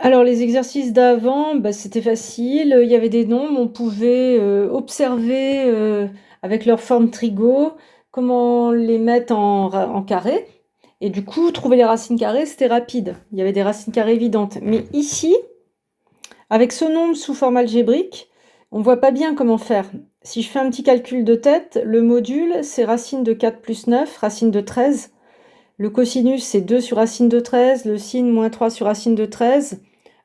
Alors les exercices d'avant, bah, c'était facile, il y avait des nombres, on pouvait, observer, avec leur forme trigo, comment les mettre en carré et du coup, trouver les racines carrées, c'était rapide. Il y avait des racines carrées évidentes. Mais ici, avec ce nombre sous forme algébrique, on voit pas bien comment faire. Si je fais un petit calcul de tête, le module, c'est racine de 4 plus 9, racine de 13. Le cosinus, c'est 2 sur racine de 13, le sin, moins 3 sur racine de 13.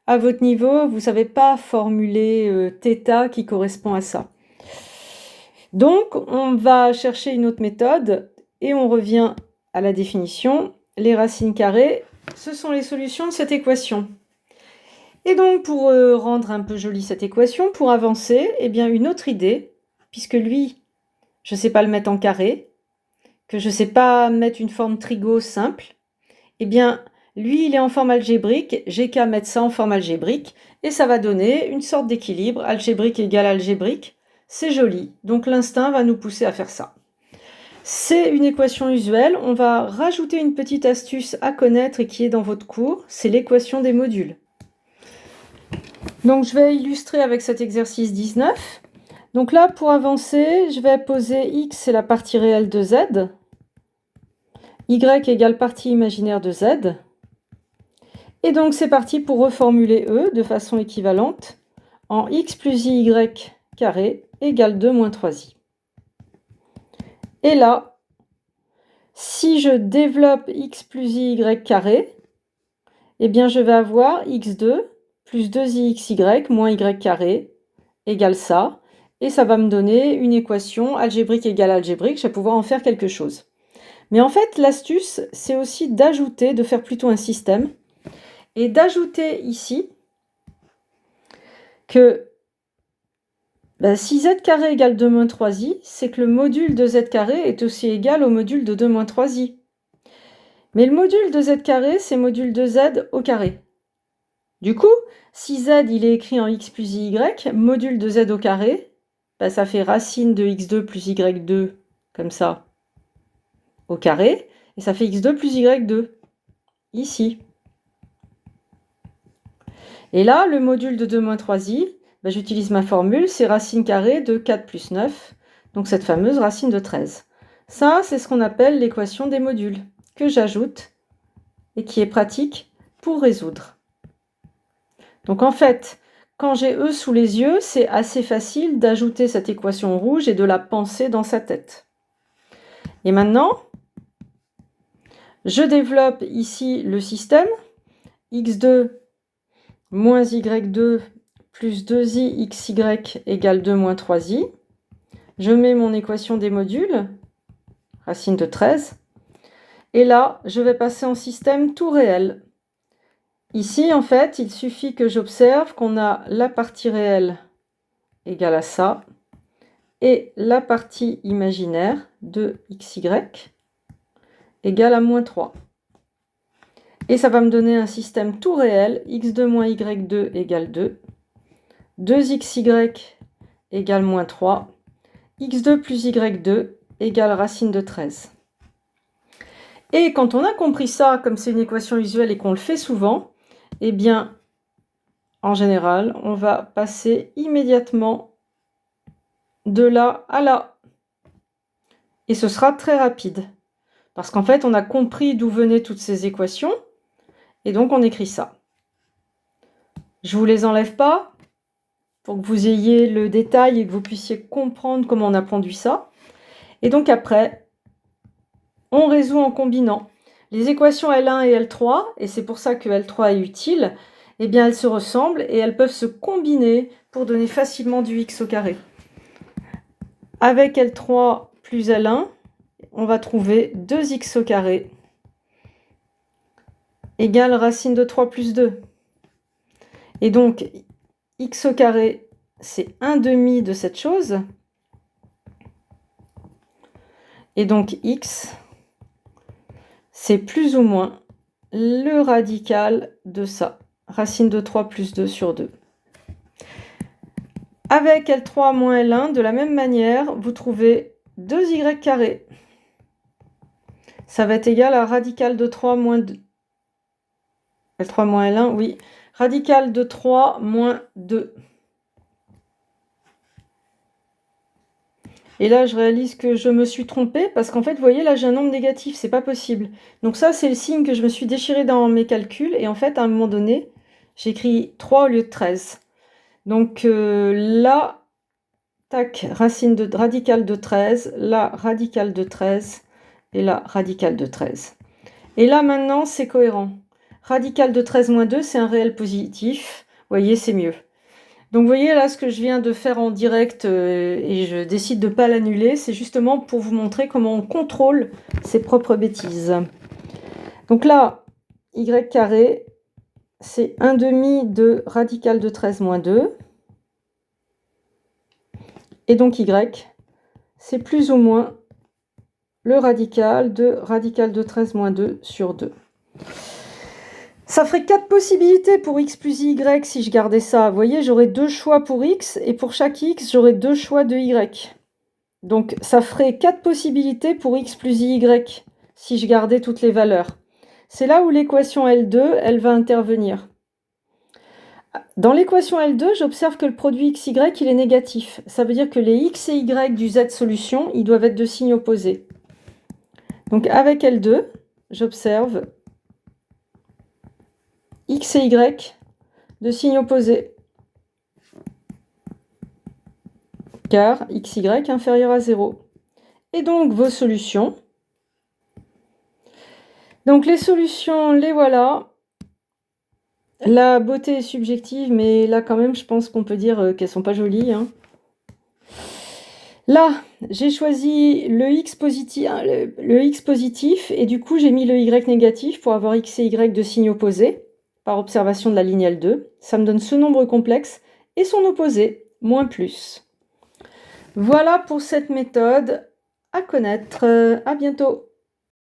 À votre niveau, vous ne savez pas formuler θ qui correspond à ça. Donc, on va chercher une autre méthode et on revient à la définition. Les racines carrées, ce sont les solutions de cette équation. Et donc, pour rendre un peu jolie cette équation, pour avancer, eh bien, une autre idée, puisque lui, je ne sais pas le mettre en carré, que je ne sais pas mettre une forme trigo simple, eh bien, lui, il est en forme algébrique, j'ai qu'à mettre ça en forme algébrique, et ça va donner une sorte d'équilibre, algébrique égale algébrique. C'est joli, donc l'instinct va nous pousser à faire ça. C'est une équation usuelle, on va rajouter une petite astuce à connaître et qui est dans votre cours, c'est l'équation des modules. Donc je vais illustrer avec cet exercice 19. Donc là, pour avancer, je vais poser x, c'est la partie réelle de z, y égale partie imaginaire de z. Et donc c'est parti pour reformuler E de façon équivalente en x plus y carré égale 2 moins 3i. Et là, si je développe x plus y carré, eh bien je vais avoir x2 plus 2ixy moins y carré égale ça. Et ça va me donner une équation algébrique égale algébrique. Je vais pouvoir en faire quelque chose. Mais en fait, l'astuce, c'est aussi d'ajouter, de faire plutôt un système. Et d'ajouter ici que si z carré égale 2 moins 3i, c'est que le module de z carré est aussi égal au module de 2 moins 3i. Mais le module de z carré, c'est module de z au carré. Du coup, si z il est écrit en x plus y, module de z au carré, ça fait racine de x2 plus y2, comme ça, au carré, et ça fait x2 plus y2, ici. Et là, le module de 2 moins 3i, j'utilise ma formule, c'est racine carrée de 4 plus 9, donc cette fameuse racine de 13. Ça, c'est ce qu'on appelle l'équation des modules, que j'ajoute et qui est pratique pour résoudre. Donc en fait, quand j'ai E sous les yeux, c'est assez facile d'ajouter cette équation rouge et de la penser dans sa tête. Et maintenant, je développe ici le système x2 moins y2 plus 2i xy égale 2 moins 3i. Je mets mon équation des modules, racine de 13. Et là, je vais passer en système tout réel. Ici, en fait, il suffit que j'observe qu'on a la partie réelle égale à ça et la partie imaginaire de xy égale à moins 3. Et ça va me donner un système tout réel, x2 moins y2 égale 2, 2xy égale moins 3, x2 plus y2 égale racine de 13. Et quand on a compris ça, comme c'est une équation usuelle et qu'on le fait souvent, eh bien, en général, on va passer immédiatement de là à là. Et ce sera très rapide. Parce qu'en fait, on a compris d'où venaient toutes ces équations, et donc on écrit ça. Je ne vous les enlève pas, pour que vous ayez le détail et que vous puissiez comprendre comment on a produit ça. Et donc après, on résout en combinant. Les équations L1 et L3, et c'est pour ça que L3 est utile, eh bien elles se ressemblent et elles peuvent se combiner pour donner facilement du x au carré. Avec L3 plus L1, on va trouver 2x au carré égale racine de 3 plus 2. Et donc, x au carré, c'est 1/2 de cette chose. Et donc, x, c'est plus ou moins le radical de ça. Racine de 3 plus 2 sur 2. Avec L3 moins L1, de la même manière, vous trouvez 2y carré. Ça va être égal à radical de 3 moins 2. L3 moins L1, oui. Radical de 3 moins 2. Et là, je réalise que je me suis trompée parce qu'en fait, vous voyez, là, j'ai un nombre négatif, c'est pas possible. Donc ça, c'est le signe que je me suis déchirée dans mes calculs. Et en fait, à un moment donné, j'ai écrit 3 au lieu de 13. Donc là, tac, radicale de 13, là, radicale de 13, et là, radicale de 13. Et là, maintenant, c'est cohérent. Radical de 13 moins 2, c'est un réel positif. Vous voyez, c'est mieux. Donc, vous voyez, là, ce que je viens de faire en direct, et je décide de ne pas l'annuler, c'est justement pour vous montrer comment on contrôle ses propres bêtises. Donc là, y carré, c'est 1 demi de radical de 13 moins 2. Et donc y, c'est plus ou moins le radical de 13 moins 2 sur 2. Ça ferait 4 possibilités pour x plus y si je gardais ça. Vous voyez, j'aurais 2 choix pour x, et pour chaque x, j'aurais 2 choix de y. Donc ça ferait 4 possibilités pour x plus y si je gardais toutes les valeurs. C'est là où l'équation L2, elle va intervenir. Dans l'équation L2, j'observe que le produit xy, il est négatif. Ça veut dire que les x et y du z solution, ils doivent être de signes opposés. Donc avec L2, j'observe x et y de signes opposés, car xy inférieur à 0. Et donc vos solutions. Donc les solutions, les voilà. La beauté est subjective, mais là quand même, je pense qu'on peut dire qu'elles sont pas jolies, hein. Là, j'ai choisi le x positif, et du coup, j'ai mis le y négatif pour avoir x et y de signes opposés, par observation de la ligne L2. Ça me donne ce nombre complexe et son opposé, moins plus. Voilà pour cette méthode à connaître. À bientôt.